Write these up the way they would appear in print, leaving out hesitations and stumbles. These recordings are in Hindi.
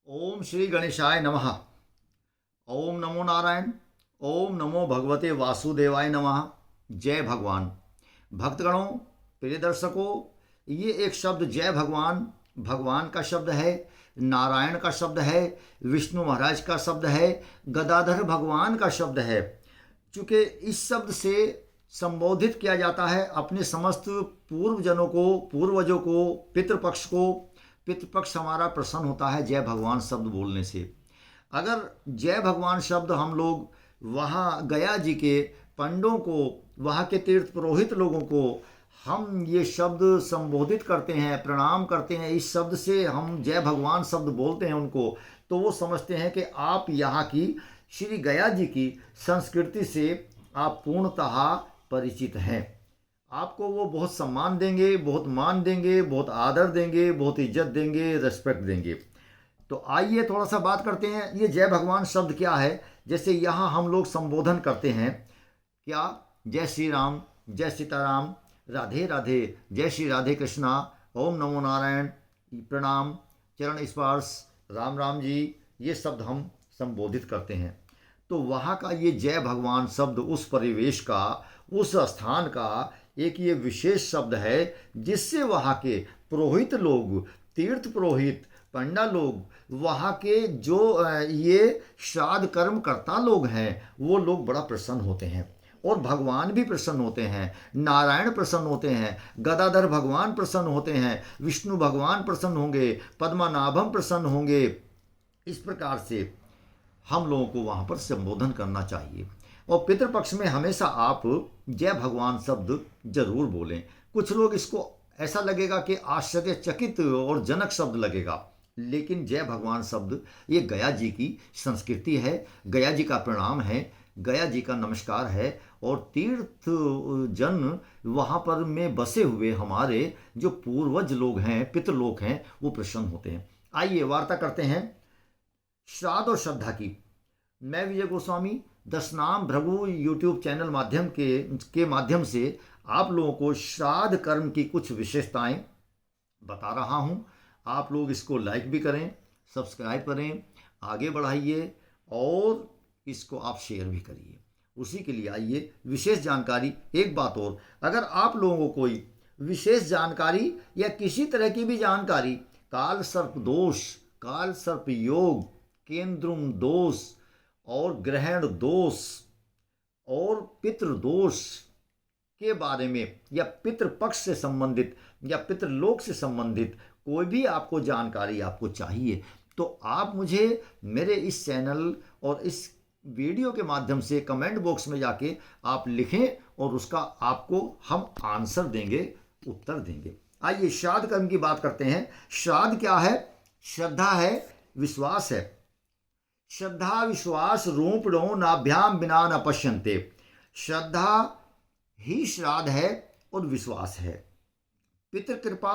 ओम श्री गणेशाय नमः। ओम नमो नारायण। ओम नमो भगवते वासुदेवाय नमः। जय भगवान। भक्तगणों, प्रिय दर्शकों, ये एक शब्द जय भगवान भगवान का शब्द है, नारायण का शब्द है, विष्णु महाराज का शब्द है, गदाधर भगवान का शब्द है। चूँकि इस शब्द से संबोधित किया जाता है अपने समस्त पूर्वजनों को, पूर्वजों को, पितृपक्ष को। पितृपक्ष हमारा प्रसन्न होता है जय भगवान शब्द बोलने से। अगर जय भगवान शब्द हम लोग वहाँ गया जी के पंडों को, वहाँ के तीर्थ पुरोहित लोगों को हम ये शब्द संबोधित करते हैं, प्रणाम करते हैं, इस शब्द से हम जय भगवान शब्द बोलते हैं उनको, तो वो समझते हैं कि आप यहाँ की श्री गया जी की संस्कृति से आप पूर्णतः परिचित हैं। आपको वो बहुत सम्मान देंगे, बहुत मान देंगे, बहुत आदर देंगे, बहुत इज्जत देंगे, रेस्पेक्ट देंगे। तो आइए थोड़ा सा बात करते हैं, ये जय भगवान शब्द क्या है। जैसे यहाँ हम लोग संबोधन करते हैं क्या, जय श्री राम, जय सीताराम, राधे राधे, जय श्री राधे कृष्णा, ओम नमो नारायण, प्रणाम, चरण स्पर्श, राम राम जी, ये शब्द हम संबोधित करते हैं। तो वहाँ का ये जय भगवान शब्द उस परिवेश का, उस स्थान का एक ये विशेष शब्द है जिससे वहाँ के पुरोहित लोग, तीर्थ पुरोहित, पंडा लोग, वहाँ के जो ये श्राद्ध कर्म करता लोग हैं, वो लोग बड़ा प्रसन्न होते हैं और भगवान भी प्रसन्न होते हैं। नारायण प्रसन्न होते हैं, गदाधर भगवान प्रसन्न होते हैं, विष्णु भगवान प्रसन्न होंगे, पद्मनाभम प्रसन्न होंगे। इस प्रकार से हम लोगों को वहाँ पर संबोधन करना चाहिए। और पितृपक्ष में हमेशा आप जय भगवान शब्द जरूर बोलें। कुछ लोग इसको ऐसा लगेगा कि आश्चर्यचकित और जनक शब्द लगेगा, लेकिन जय भगवान शब्द ये गया जी की संस्कृति है, गया जी का प्रणाम है, गया जी का नमस्कार है। और तीर्थ जन वहाँ पर में बसे हुए हमारे जो पूर्वज लोग हैं, पितृलोक हैं, वो प्रसन्न होते हैं। आइए वार्ता करते हैं श्राद्ध और श्रद्धा की। मैं विजय गोस्वामी दशनाम भृगु यूट्यूब चैनल के माध्यम से आप लोगों को श्राद्ध कर्म की कुछ विशेषताएं बता रहा हूं। आप लोग इसको लाइक भी करें, सब्सक्राइब करें, आगे बढ़ाइए और इसको आप शेयर भी करिए। उसी के लिए आइए विशेष जानकारी। एक बात और, अगर आप लोगों को कोई विशेष जानकारी या किसी तरह की भी जानकारी, काल सर्प दोष, काल सर्प योग, केंद्रुम दोष और ग्रहण दोष और पितृदोष के बारे में, या पितृपक्ष से संबंधित या पितृलोक से संबंधित कोई भी आपको जानकारी आपको चाहिए, तो आप मुझे मेरे इस चैनल और इस वीडियो के माध्यम से कमेंट बॉक्स में जाके आप लिखें और उसका आपको हम आंसर देंगे, उत्तर देंगे। आइए श्राद्ध कर्म की बात करते हैं। श्राद्ध क्या है? श्रद्धा है, विश्वास है। श्रद्धा विश्वास रूपणो नाभ्याम बिना न पश्यन्ते। श्रद्धा ही श्राद्ध है और विश्वास है। पितृकृपा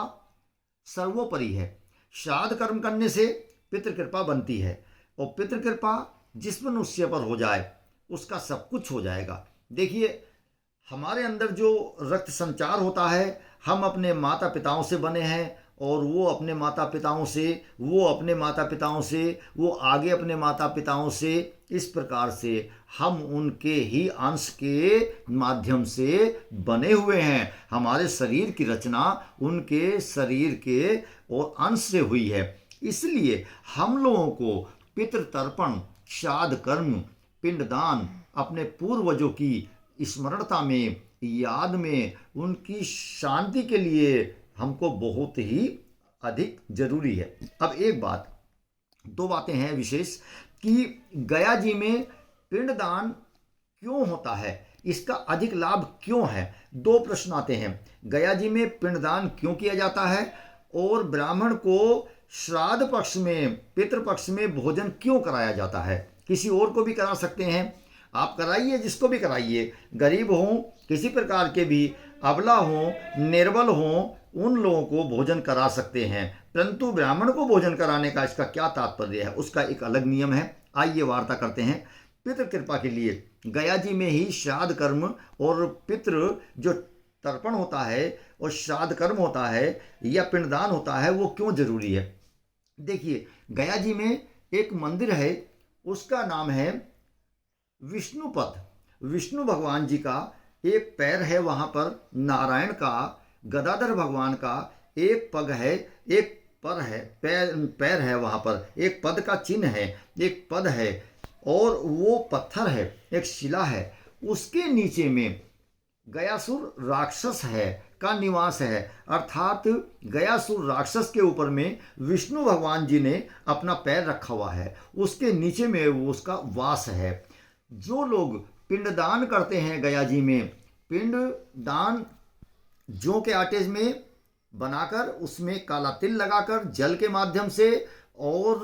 सर्वोपरि है। श्राद्ध कर्म करने से पितृकृपा बनती है और पितृकृपा जिस मनुष्य पर हो जाए उसका सब कुछ हो जाएगा। देखिए, हमारे अंदर जो रक्त संचार होता है, हम अपने माता पिताओं से बने हैं और वो अपने माता पिताओं से, वो अपने माता पिताओं से, वो आगे अपने माता पिताओं से, इस प्रकार से हम उनके ही अंश के माध्यम से बने हुए हैं। हमारे शरीर की रचना उनके शरीर के और अंश से हुई है। इसलिए हम लोगों को पितृतर्पण, श्राद्ध कर्म, पिंडदान अपने पूर्वजों की स्मरणता में, याद में, उनकी शांति के लिए हमको बहुत ही अधिक जरूरी है। अब एक बात, दो बातें हैं विशेष कि गया जी में पिंडदान क्यों होता है, इसका अधिक लाभ क्यों है। दो प्रश्न आते हैं, गया जी में पिंडदान क्यों किया जाता है और ब्राह्मण को श्राद्ध पक्ष में, पितृपक्ष में भोजन क्यों कराया जाता है। किसी और को भी करा सकते हैं, आप कराइए, जिसको भी कराइए, गरीब हों, किसी प्रकार के भी, अबला हों, निर्बल हों, उन लोगों को भोजन करा सकते हैं। परंतु ब्राह्मण को भोजन कराने का इसका क्या तात्पर्य है, उसका एक अलग नियम है। आइए वार्ता करते हैं। पितृ कृपा के लिए गया जी में ही श्राद्ध कर्म और पितृ जो तर्पण होता है और श्राद्ध कर्म होता है या पिंडदान होता है, वो क्यों जरूरी है। देखिए, गया जी में एक मंदिर है, उसका नाम है विष्णुपद। विष्णु भगवान जी का एक पैर है वहाँ पर, नारायण का, गदाधर भगवान का एक पग है, एक पर है, पैर है वहाँ पर, एक पद का चिन्ह है, एक पद है, और वो पत्थर है, एक शिला है। उसके नीचे में गयासुर राक्षस है का निवास है, अर्थात गयासुर राक्षस के ऊपर में विष्णु भगवान जी ने अपना पैर रखा हुआ है, उसके नीचे में वो उसका वास है। जो लोग पिंडदान करते हैं गया जी में, पिंडदान जौ के आटे में बनाकर उसमें काला तिल लगाकर जल के माध्यम से और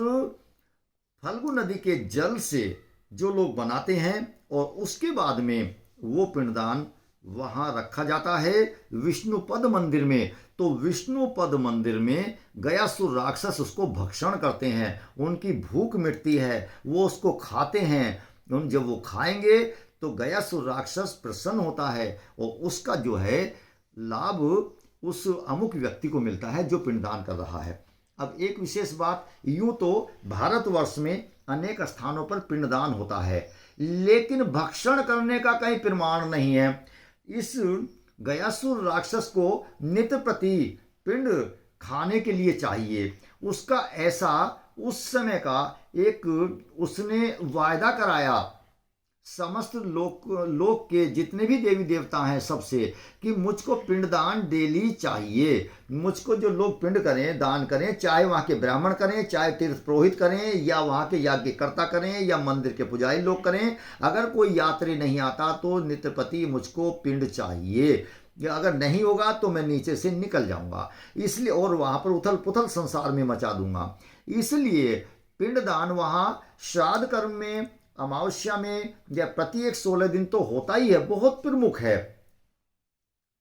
फल्गु नदी के जल से जो लोग बनाते हैं, और उसके बाद में वो पिंडदान वहाँ रखा जाता है विष्णुपद मंदिर में। तो विष्णुपद मंदिर में गयासुर राक्षस उसको भक्षण करते हैं, उनकी भूख मिटती है, वो उसको खाते हैं। जब वो खाएंगे तो गयासुर राक्षस प्रसन्न होता है, और उसका जो है लाभ उस अमुक व्यक्ति को मिलता है जो पिंडदान कर रहा है। अब एक विशेष बात, यूं तो भारतवर्ष में अनेक स्थानों पर पिंडदान होता है, लेकिन भक्षण करने का कहीं प्रमाण नहीं है। इस गयासुर राक्षस को नित्य प्रति पिंड खाने के लिए चाहिए। उसका ऐसा उस समय का एक उसने वायदा कराया समस्त लोक के जितने भी देवी देवता हैं सबसे, कि मुझको पिंडदान डेली चाहिए। मुझको जो लोग पिंड करें, दान करें, चाहे वहाँ के ब्राह्मण करें, चाहे तीर्थ पुरोहित करें, या वहाँ के याज्ञकर्ता करें, या मंदिर के पुजारी लोग करें, अगर कोई यात्री नहीं आता तो नित्यपति मुझको पिंड चाहिए, या अगर नहीं होगा तो मैं नीचे से निकल जाऊंगा, इसलिए, और वहाँ पर उथल पुथल संसार में मचा दूंगा। इसलिए पिंडदान वहाँ श्राद्ध कर्म में, अमावस्या में, या प्रत्येक 16 दिन तो होता ही है, बहुत प्रमुख है।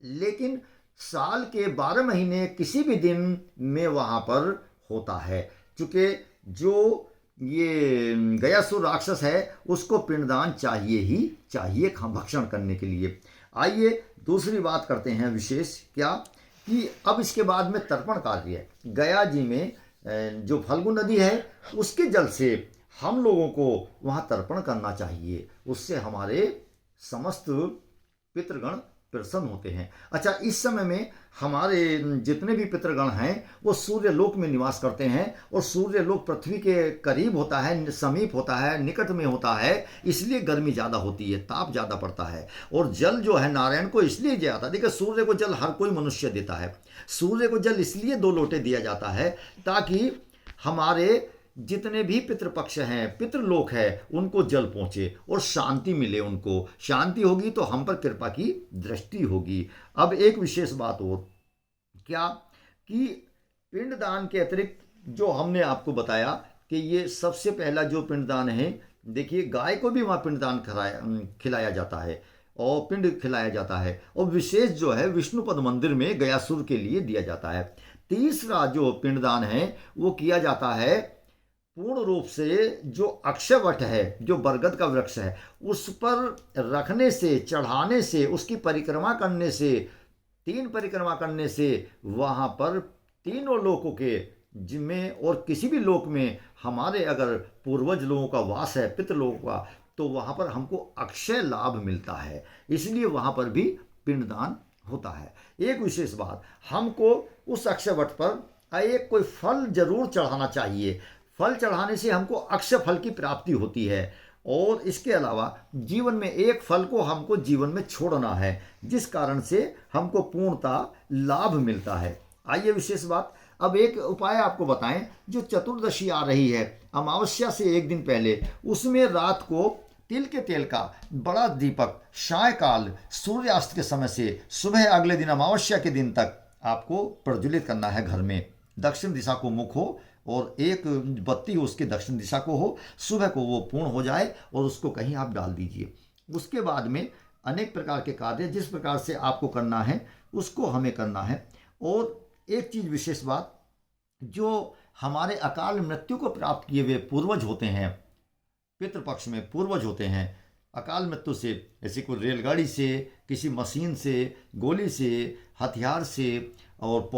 लेकिन साल के 12 महीने किसी भी दिन में वहां पर होता है, क्योंकि जो ये गयासुर राक्षस है उसको पिंडदान चाहिए ही चाहिए भक्षण करने के लिए। आइए दूसरी बात करते हैं विशेष, क्या कि अब इसके बाद में तर्पण कार्य है। गया जी में जो फल्गु नदी है उसके जल से हम लोगों को वहाँ तर्पण करना चाहिए, उससे हमारे समस्त पितृगण प्रसन्न होते हैं। अच्छा, इस समय में हमारे जितने भी पितृगण हैं वो सूर्य लोक में निवास करते हैं, और सूर्य लोक पृथ्वी के करीब होता है, समीप होता है, निकट में होता है, इसलिए गर्मी ज़्यादा होती है, ताप ज़्यादा पड़ता है। और जल जो है नारायण को इसलिए दिया जाता है, देखिए सूर्य को जल हर कोई मनुष्य देता है, सूर्य को जल इसलिए 2 लोटे दिया जाता है ताकि हमारे जितने भी पितृपक्ष हैं, पितृलोक है, उनको जल पहुंचे और शांति मिले। उनको शांति होगी तो हम पर कृपा की दृष्टि होगी। अब एक विशेष बात और, क्या कि पिंडदान के अतिरिक्त जो हमने आपको बताया कि ये सबसे पहला जो पिंडदान है, देखिए गाय को भी वहाँ पिंडदान खिलाया जाता है और पिंड खिलाया जाता है, और विशेष जो है विष्णुपद मंदिर में गयासुर के लिए दिया जाता है। तीसरा जो पिंडदान है वो किया जाता है पूर्ण रूप से जो अक्षयवट है, जो बरगद का वृक्ष है, उस पर रखने से, चढ़ाने से, उसकी परिक्रमा करने से, 3 परिक्रमा करने से वहाँ पर तीनों लोकों के जिम्मे और किसी भी लोक में हमारे अगर पूर्वज लोगों का वास है, पितृलोकों का, तो वहाँ पर हमको अक्षय लाभ मिलता है, इसलिए वहाँ पर भी पिंडदान होता है। एक विशेष बात, हमको उस अक्षयवट पर एक कोई फल जरूर चढ़ाना चाहिए। फल चढ़ाने से हमको अक्षय फल की प्राप्ति होती है, और इसके अलावा जीवन में एक फल को हमको जीवन में छोड़ना है, जिस कारण से हमको पूर्णता लाभ मिलता है। आइए विशेष बात, अब एक उपाय आपको बताएं। जो चतुर्दशी आ रही है, अमावस्या से एक दिन पहले, उसमें रात को तिल के तेल का बड़ा दीपक सायकाल सूर्यास्त के समय से सुबह अगले दिन अमावस्या के दिन तक आपको प्रज्वलित करना है। घर में दक्षिण दिशा को मुख हो और एक बत्ती उसके दक्षिण दिशा को हो, सुबह को वो पूर्ण हो जाए और उसको कहीं आप डाल दीजिए। उसके बाद में अनेक प्रकार के कार्य जिस प्रकार से आपको करना है उसको हमें करना है। और एक चीज़ विशेष बात, जो हमारे अकाल मृत्यु को प्राप्त किए हुए पूर्वज होते हैं, पितृपक्ष में पूर्वज होते हैं, अकाल मृत्यु से, ऐसे कोई रेलगाड़ी से, किसी मशीन से, गोली से, हथियार से, और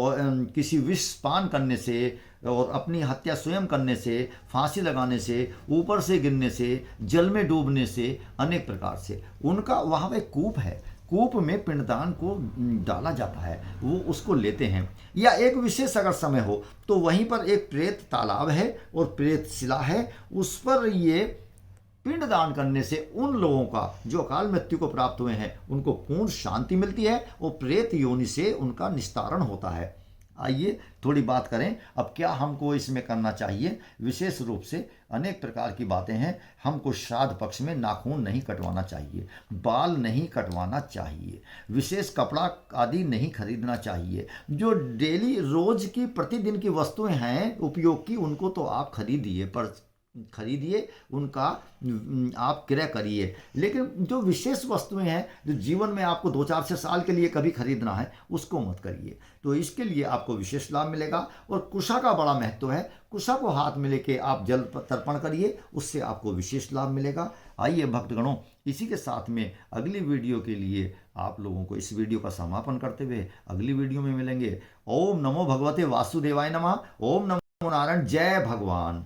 किसी विष पान करने से, और अपनी हत्या स्वयं करने से, फांसी लगाने से, ऊपर से गिरने से, जल में डूबने से, अनेक प्रकार से। उनका वहाँ एक कूप है, कूप में पिंडदान को डाला जाता है, वो उसको लेते हैं। या एक विशेष अगर समय हो तो वहीं पर एक प्रेत तालाब है और प्रेत शिला है, उस पर ये पिंडदान करने से उन लोगों का जो अकाल मृत्यु को प्राप्त हुए हैं उनको पूर्ण शांति मिलती है और प्रेत योनि से उनका निस्तारण होता है। आइए थोड़ी बात करें अब क्या हमको इसमें करना चाहिए। विशेष रूप से अनेक प्रकार की बातें हैं। हमको श्राद्ध पक्ष में नाखून नहीं कटवाना चाहिए, बाल नहीं कटवाना चाहिए, विशेष कपड़ा आदि नहीं खरीदना चाहिए। जो डेली रोज की प्रतिदिन की वस्तुएं हैं उपयोग की, उनको तो आप खरीदिए, उनका आप क्रय करिए। लेकिन जो विशेष वस्तुएं हैं जो जीवन में आपको 2-4 साल के लिए कभी खरीदना है, उसको मत करिए। तो इसके लिए आपको विशेष लाभ मिलेगा। और कुशा का बड़ा महत्व है। कुशा को हाथ में लेके आप जल तर्पण करिए, उससे आपको विशेष लाभ मिलेगा। आइए भक्तगणों, इसी के साथ में अगली वीडियो के लिए आप लोगों को इस वीडियो का समापन करते हुए अगली वीडियो में मिलेंगे। ओम नमो भगवते वासुदेवाय नमः। ओम नमो नारायण। जय भगवान।